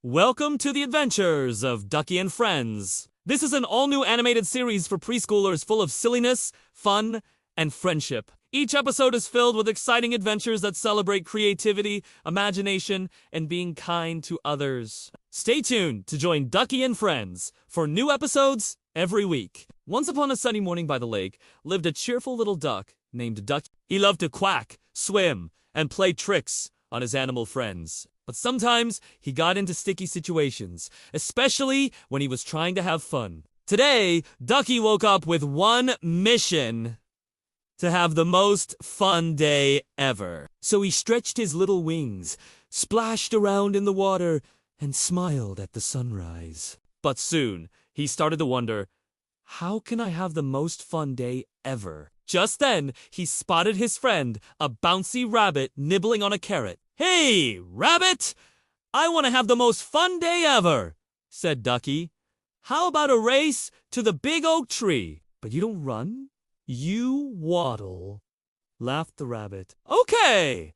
Welcome to the adventures of Ducky and Friends. This is an all-new animated series for preschoolers full of silliness, fun, and friendship. Each episode is filled with exciting adventures that celebrate creativity, imagination, and being kind to others. Stay tuned to join Ducky and Friends for new episodes every week. Once upon a sunny morning by the lake lived a cheerful little duck named Ducky. He loved to quack, swim, and play tricks on his animal friends. But sometimes he got into sticky situations, especially when he was trying to have fun. Today, Ducky woke up with one mission: to have the most fun day ever. So he stretched his little wings, splashed around in the water, and smiled at the sunrise. But soon, he started to wonder, how can I have the most fun day ever? Just then, he spotted his friend, a bouncy rabbit, nibbling on a carrot. "Hey, Rabbit! I want to have the most fun day ever," said Ducky. "How about a race to the big oak tree? But you don't run, you waddle," laughed the rabbit. "Okay,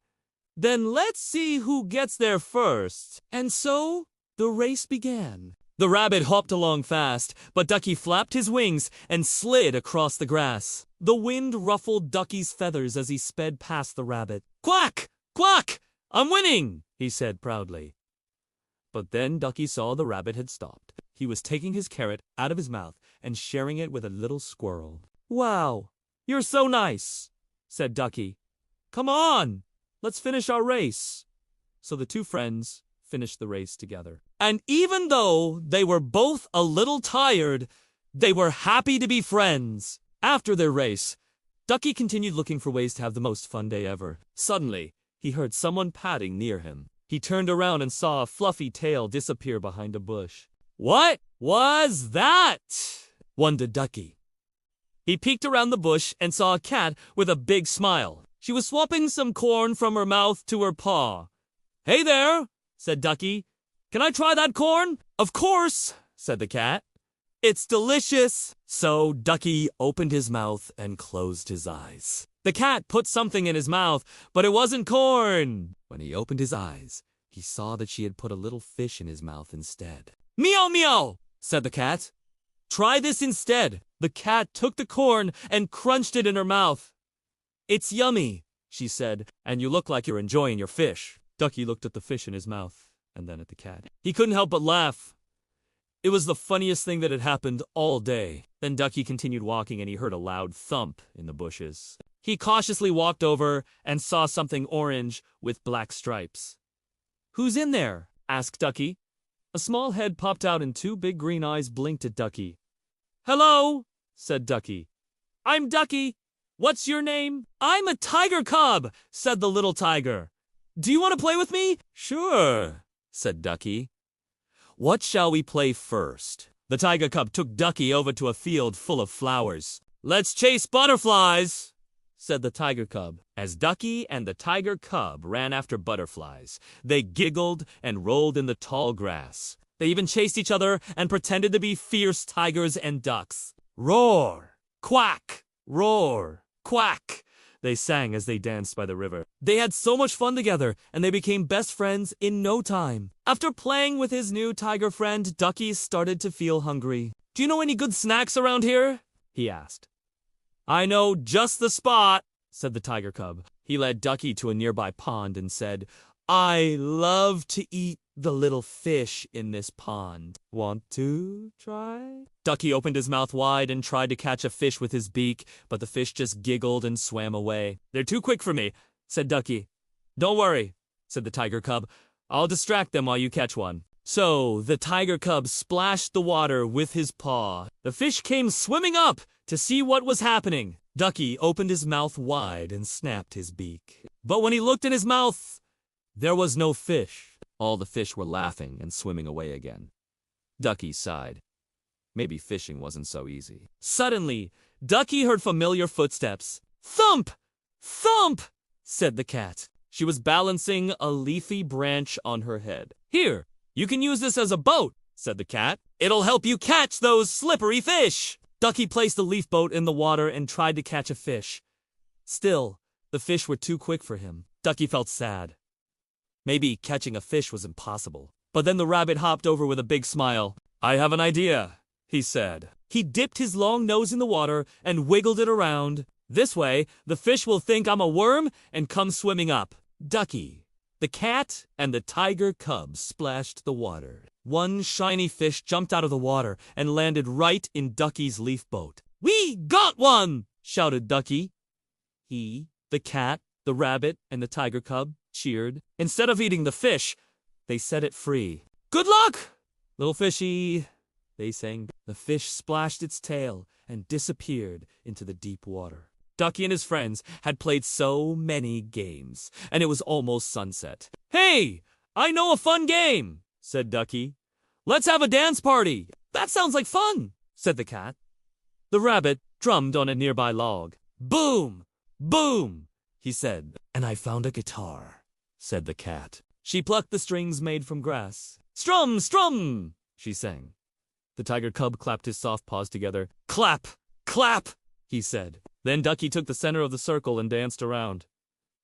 then let's see who gets there first." And so, the race began. The rabbit hopped along fast, but Ducky flapped his wings and slid across the grass. The wind ruffled Ducky's feathers as he sped past the rabbit. "Quack! Quack! I'm winning!" he said proudly. But then Ducky saw the rabbit had stopped. He was taking his carrot out of his mouth and sharing it with a little squirrel. "Wow, you're so nice," said Ducky. "Come on, let's finish our race." So the two friends finished the race together. And even though they were both a little tired, they were happy to be friends. After their race, Ducky continued looking for ways to have the most fun day ever. Suddenly, he heard someone patting near him. He turned around and saw a fluffy tail disappear behind a bush. "What was that?" wondered Ducky. He peeked around the bush and saw a cat with a big smile. She was swapping some corn from her mouth to her paw. "Hey there," said Ducky. "Can I try that corn?" "Of course," said the cat. "It's delicious." So Ducky opened his mouth and closed his eyes. The cat put something in his mouth, but it wasn't corn. When he opened his eyes, he saw that she had put a little fish in his mouth instead. "Meow, meow," said the cat. "Try this instead." The cat took the corn and crunched it in her mouth. "It's yummy," she said, "and you look like you're enjoying your fish." Ducky looked at the fish in his mouth and then at the cat. He couldn't help but laugh. It was the funniest thing that had happened all day. Then Ducky continued walking and he heard a loud thump in the bushes. He cautiously walked over and saw something orange with black stripes. "Who's in there?" asked Ducky. A small head popped out and two big green eyes blinked at Ducky. "Hello," said Ducky. "I'm Ducky. What's your name?" "I'm a tiger cub," said the little tiger. "Do you want to play with me?" "Sure," said Ducky. "What shall we play first?" The tiger cub took Ducky over to a field full of flowers. "Let's chase butterflies," said the tiger cub. As Ducky and the tiger cub ran after butterflies, they giggled and rolled in the tall grass. They even chased each other and pretended to be fierce tigers and ducks. "Roar! Quack! Roar! Quack!" they sang as they danced by the river. They had so much fun together, and they became best friends in no time. After playing with his new tiger friend, Ducky started to feel hungry. "Do you know any good snacks around here?" he asked. "I know just the spot," said the tiger cub. He led Ducky to a nearby pond and said, "I love to eat the little fish in this pond. Want to try?" Ducky opened his mouth wide and tried to catch a fish with his beak, but the fish just giggled and swam away. "They're too quick for me," said Ducky. "Don't worry," said the tiger cub. "I'll distract them while you catch one." So the tiger cub splashed the water with his paw. The fish came swimming up to see what was happening. Ducky opened his mouth wide and snapped his beak. But when he looked in his mouth, there was no fish. All the fish were laughing and swimming away again. Ducky sighed. Maybe fishing wasn't so easy. Suddenly, Ducky heard familiar footsteps. "Thump! Thump!" said the cat. She was balancing a leafy branch on her head. "Here, you can use this as a boat," said the cat. "It'll help you catch those slippery fish." Ducky placed the leaf boat in the water and tried to catch a fish. Still, the fish were too quick for him. Ducky felt sad. Maybe catching a fish was impossible. But then the rabbit hopped over with a big smile. "I have an idea," he said. He dipped his long nose in the water and wiggled it around. "This way, the fish will think I'm a worm and come swimming up." Ducky, the cat, and the tiger cub splashed the water. One shiny fish jumped out of the water and landed right in Ducky's leaf boat. "We got one!" shouted Ducky. He, the cat, the rabbit, and the tiger cub cheered. Instead of eating the fish, they set it free. "Good luck, little fishy," they sang. The fish splashed its tail and disappeared into the deep water. Ducky and his friends had played so many games, and it was almost sunset. "Hey, I know a fun game," said Ducky. "Let's have a dance party." "That sounds like fun," said the cat. The rabbit drummed on a nearby log. "Boom! Boom!" he said. "And I found a guitar," said the cat. She plucked the strings made from grass. "Strum, strum!" she sang. The tiger cub clapped his soft paws together. "Clap! Clap!" he said. Then Ducky took the center of the circle and danced around.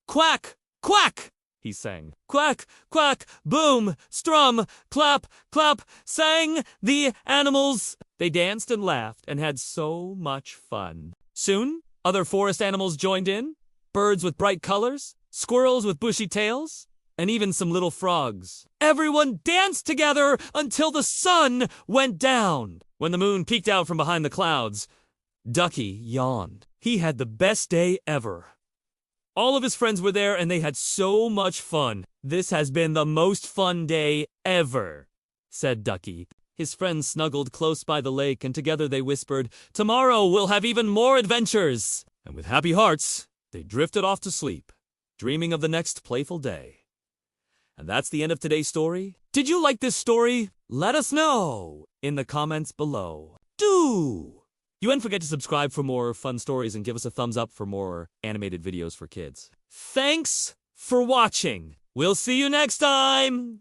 "Quack! Quack!" he sang. "Quack! Quack! Boom! Strum! Clap! Clap!" sang the animals. They danced and laughed and had so much fun. Soon, other forest animals joined in. Birds with bright colors, squirrels with bushy tails, and even some little frogs. Everyone danced together until the sun went down. When the moon peeked out from behind the clouds, Ducky yawned. He had the best day ever. All of his friends were there and they had so much fun. "This has been the most fun day ever," said Ducky. His friends snuggled close by the lake and together they whispered, "Tomorrow we'll have even more adventures." And with happy hearts, they drifted off to sleep, dreaming of the next playful day. And that's the end of today's story. Did you like this story? Let us know in the comments below. Do! You wouldn't forget to subscribe for more fun stories and give us a thumbs up for more animated videos for kids. Thanks for watching. We'll see you next time!